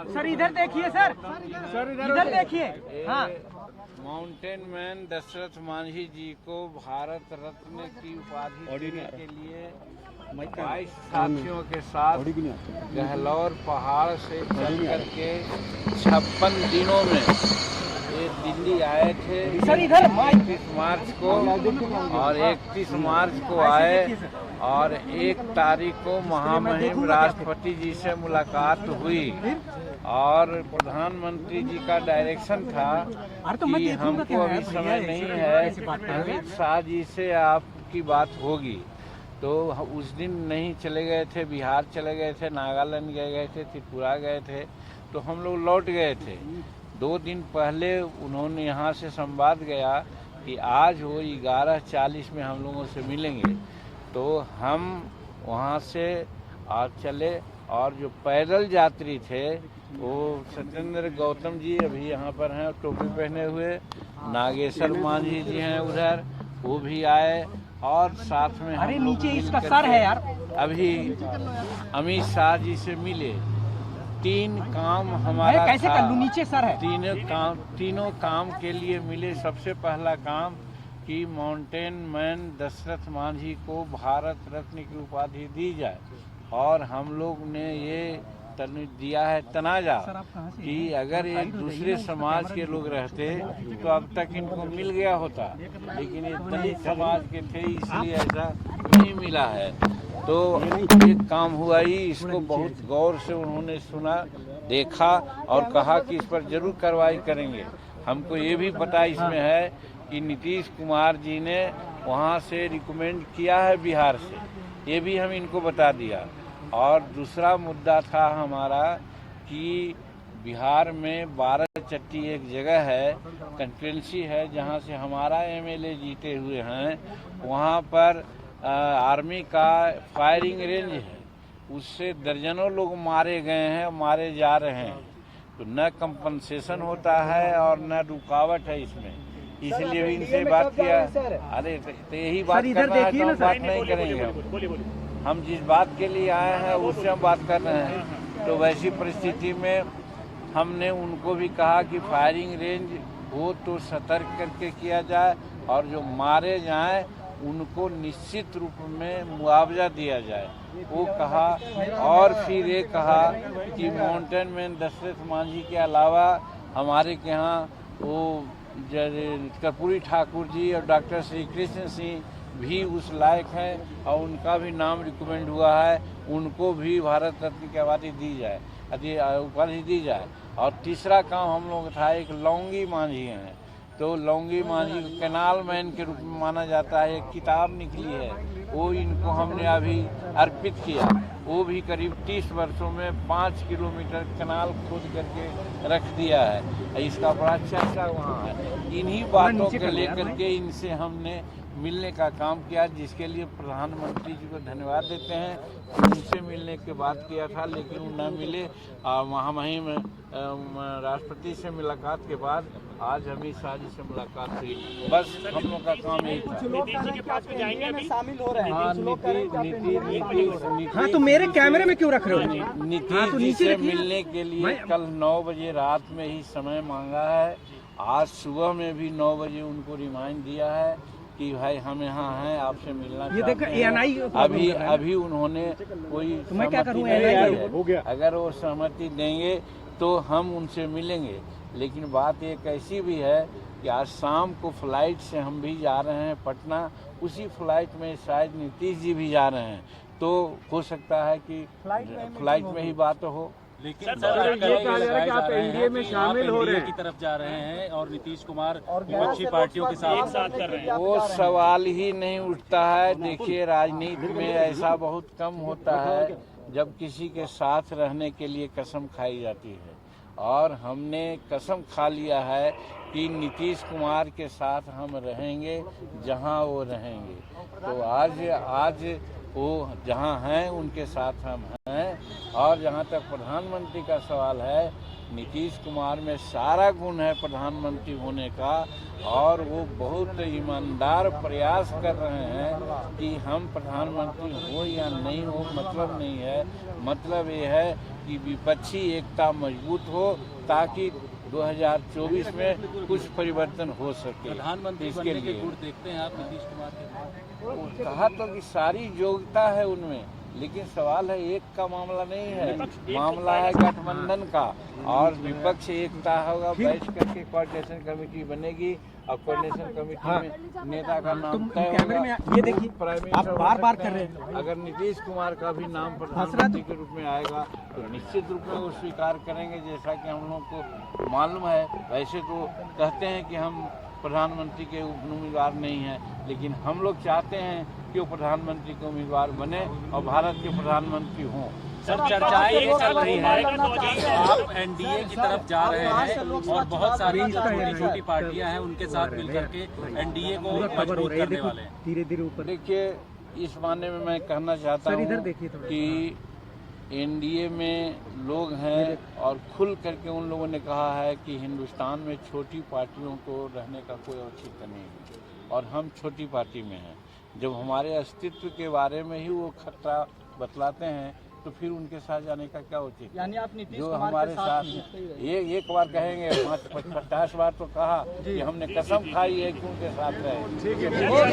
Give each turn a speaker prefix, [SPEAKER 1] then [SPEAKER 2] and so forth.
[SPEAKER 1] Sir इधर देखिए sir इधर देखिए। हाँ,
[SPEAKER 2] माउंटेन मैन दशरथ मांझी जी को भारत रत्न की उपाधि देने के लिए 22 साथियों के साथ गहलोर पहाड़ से चल करके 56 दिनों में ये दिल्ली आए थे।
[SPEAKER 1] सर इधर
[SPEAKER 2] 31 मार्च को और 31 मार्च को आए और 1 तारीख को महामहिम राष्ट्रपति जी से मुलाकात हुई और प्रधानमंत्री जी का डायरेक्शन था कि हमको अभी समय नहीं है, अमित शाह जी से आपकी बात होगी। तो उस दिन नहीं चले गए थे, बिहार चले गए थे, नागालैंड गए थे, त्रिपुरा गए थे, तो हम लोग लौट गए थे। 2 दिन पहले उन्होंने यहाँ से संवाद गया कि आज वो 11:40 में हम लोगों से मिलेंगे। तो हम वहाँ से आज चले और जो पैदल यात्री थे वो सत्येंद्र गौतम जी अभी यहाँ पर हैं, टोपी पहने हुए, नागेश्वर मांझी जी हैं उधर, वो भी आए और साथ में
[SPEAKER 1] अरे नीचे इसका सर है यार।
[SPEAKER 2] अभी अमित शाह जी से मिले। 3 काम हमारा
[SPEAKER 1] कैसे कर लूं, नीचे सर है।
[SPEAKER 2] तीनों काम के लिए मिले। सबसे पहला काम कि माउंटेन मैन दशरथ मांझी को भारत रत्न की उपाधि दी जाए और हम लोग ने ये दिया है तनाजा कि अगर एक दूसरे समाज के लोग रहते तो अब तक इनको मिल गया होता, लेकिन ये दलित समाज के थे इसलिए ऐसा नहीं मिला है। तो एक काम हुआ ही, इसको बहुत गौर से उन्होंने सुना, देखा और कहा कि इस पर जरूर कार्रवाई करेंगे। हमको ये भी पता इसमें है कि नीतीश कुमार जी ने वहाँ से रिकमेंड किया है बिहार से, ये भी हम इनको बता दिया। और दूसरा मुद्दा था हमारा कि बिहार में 12 चट्टी एक जगह है, कंस्टिट्यूंसी है जहाँ से हमारा एमएलए जीते हुए हैं, वहाँ पर आर्मी का फायरिंग रेंज है, उससे दर्जनों लोग मारे गए हैं, मारे जा रहे हैं। तो न कंपनसेशन होता है और न रुकावट है इसमें, इसलिए भी इनसे बात किया। अरे तो यही बात करना है तो हम बात नहीं करेंगे। हम जिस बात के लिए आए हैं उससे हम बात कर रहे हैं। तो वैसी परिस्थिति में हमने उनको भी कहा कि फायरिंग रेंज हो तो सतर्क करके किया जाए और जो मारे जाएं उनको निश्चित रूप में मुआवजा दिया जाए, वो कहा। और फिर ये कहा कि माउंटेन मैन दशरथ मांझी के अलावा हमारे के यहाँ वो कर्पूरी ठाकुर जी और डॉक्टर श्री कृष्ण सिंह भी उस लायक हैं और उनका भी नाम रिकमेंड हुआ है, उनको भी भारत रत्न की उपाधि दी जाए। और तीसरा काम हम लोग था, एक लौंगी मांझी हैं, तो लौंगी मांझी को कैनाल मैन के रूप में माना जाता है, एक किताब निकली है, वो इनको हमने अभी अर्पित किया। वो भी करीब 30 वर्षों में 5 किलोमीटर कैनाल खोद करके रख दिया है, इसका बड़ा चर्चा वहाँ है। इन्हीं बातों को लेकर के इनसे हमने मिलने का काम किया, जिसके लिए प्रधानमंत्री जी को धन्यवाद देते हैं। उनसे मिलने के बात किया था लेकिन वो न मिले। महामहिम राष्ट्रपति से मुलाकात के बाद आज अमित शाह जी से मुलाकात हुई। बस हम लोग का काम यही था।
[SPEAKER 1] शामिल हो रहे हैं।
[SPEAKER 2] हाँ,
[SPEAKER 1] तो मेरे कैमरे में क्यों रख रहे हो?
[SPEAKER 2] नीतीश जी से मिलने के लिए कल 9 बजे रात में ही समय मांगा है। आज सुबह में भी 9 बजे उनको रिमाइंड दिया है कि भाई हम यहाँ हैं, आपसे मिलना चाहते हैं। अभी उन्होंने कोई अगर वो सहमति देंगे तो हम उनसे मिलेंगे। लेकिन बात एक ऐसी भी है कि आज शाम को फ्लाइट से हम भी जा रहे हैं पटना, उसी फ्लाइट में शायद नीतीश जी भी जा रहे हैं, तो हो सकता है कि फ्लाइट में ही बात हो।
[SPEAKER 3] लेकिन सर ये कहा जा रहा है कि आप एनडीए में शामिल हो रहे हैं, की तरफ जा रहे हैं और नीतीश कुमार विपक्षी पार्टियों के साथ एक साथ कर रहे हैं।
[SPEAKER 2] वो सवाल ही नहीं उठता है। देखिए, राजनीति में ऐसा बहुत कम होता है जब किसी के साथ रहने के लिए कसम खाई जाती है, और हमने कसम खा लिया है कि नीतीश कुमार के साथ हम रहेंगे जहां वो रहेंगे। तो आज वो जहां हैं उनके साथ हम हैं। और जहां तक प्रधानमंत्री का सवाल है, नीतीश कुमार में सारा गुण है प्रधानमंत्री होने का, और वो बहुत ईमानदार प्रयास कर रहे हैं कि हम प्रधानमंत्री हो या नहीं हो मतलब नहीं है। मतलब ये है की विपक्षी एकता मजबूत हो, ताकि 2024 में कुछ परिवर्तन हो सके।
[SPEAKER 3] प्रधानमंत्री
[SPEAKER 2] इसके
[SPEAKER 3] बनने के
[SPEAKER 2] लिए
[SPEAKER 3] गुण देखते हैं आप नीतीश कुमार के?
[SPEAKER 2] कहा तो कि सारी योग्यता है उनमें, लेकिन सवाल है एक का मामला नहीं है, मामला है गठबंधन का। और विपक्ष एकता होगा, बैठ करके कोऑर्डिनेशन कमेटी बनेगी और कोऑर्डिनेशन कमेटी में नेता का नाम तय होगा।
[SPEAKER 1] ये देखिए,
[SPEAKER 2] प्राइम
[SPEAKER 1] आप
[SPEAKER 2] मिनिस्टर
[SPEAKER 1] बार बार
[SPEAKER 2] हो
[SPEAKER 1] कर
[SPEAKER 2] सकते
[SPEAKER 1] रहे
[SPEAKER 2] हैं।
[SPEAKER 1] हैं।
[SPEAKER 2] अगर नीतीश कुमार का भी नाम प्रधानमंत्री के रूप में आएगा तो निश्चित रूप में वो स्वीकार करेंगे, जैसा कि हम लोग को मालूम है। वैसे तो कहते हैं कि हम प्रधानमंत्री के उम्मीदवार नहीं हैं, लेकिन हम लोग चाहते हैं कि वो प्रधानमंत्री के उम्मीदवार बने और भारत के प्रधानमंत्री हों।
[SPEAKER 3] सर, चर्चाएं ये चल रही है कि आप एनडीए की तरफ जा रहे हैं और बहुत सारी जो छोटी छोटी पार्टियां हैं उनके साथ मिलकर के एनडीए को मजबूत करने वाले हैं।
[SPEAKER 1] धीरे धीरे ऊपर
[SPEAKER 2] देखिए, इस माने में मैं कहना चाहता हूँ कि एनडीए में लोग हैं और खुल करके उन लोगों ने कहा है कि हिंदुस्तान में छोटी पार्टियों को रहने का कोई औचित्य नहीं है और हम छोटी पार्टी में हैं। जब हमारे अस्तित्व के बारे में ही वो खतरा बतलाते हैं तो फिर उनके साथ जाने का क्या उचित?
[SPEAKER 1] यानी आप नीतीश
[SPEAKER 2] जो
[SPEAKER 1] कुमार
[SPEAKER 2] हमारे
[SPEAKER 1] के साथ
[SPEAKER 2] ये एक बार कहेंगे, 50 बार तो कहा कि हमने कसम खाई है कि उनके साथ रहे।